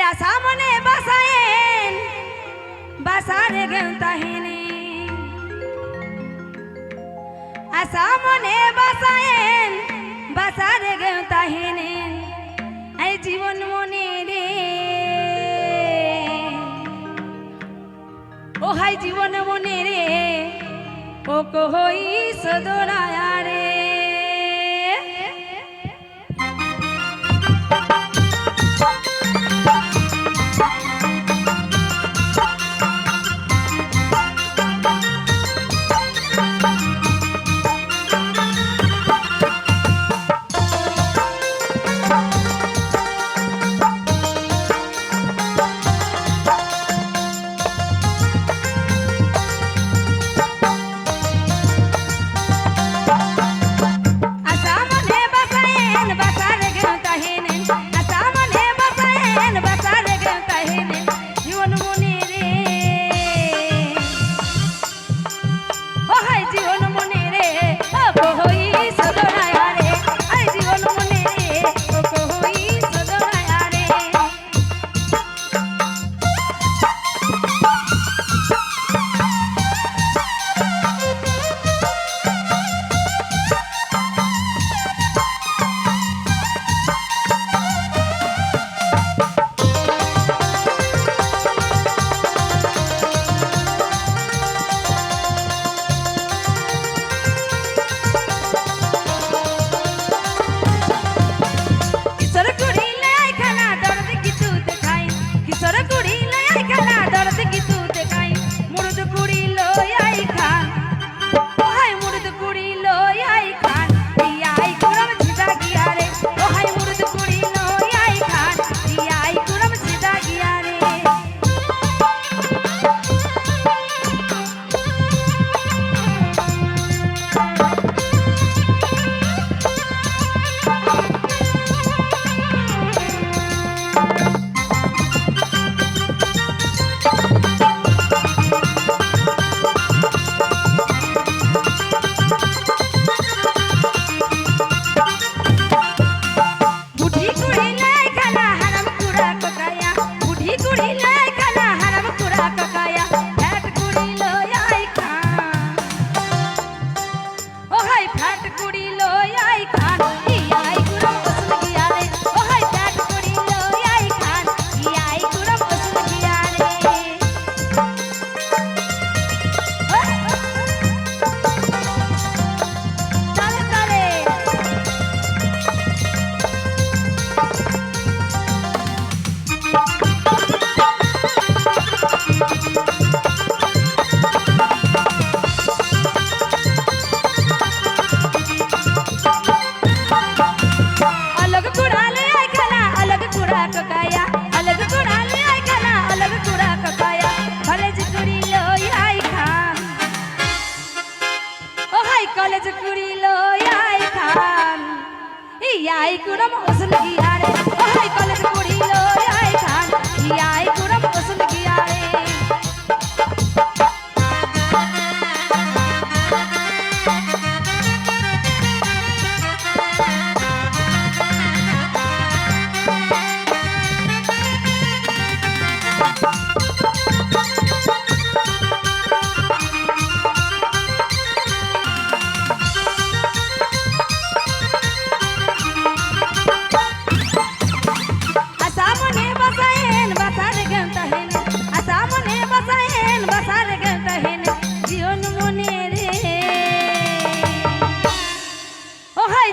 আশা মনে বাসায়েন বাসারে গেল তাহিনী আশা মনে বাসায়েন বাসারে গেল তাহিনী এই জীবন মনে রে ও হাই জীবন মনে রে ও কই সদরায়া রে कॉलेज कुड़ी लो आई खान आई कुरम उसन किया रे हाय कॉलेज कुड़ी लो आई खान आई कुरम उसन किया रे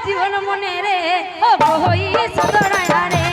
জীবন মনে রে ও হই সদরায়া রে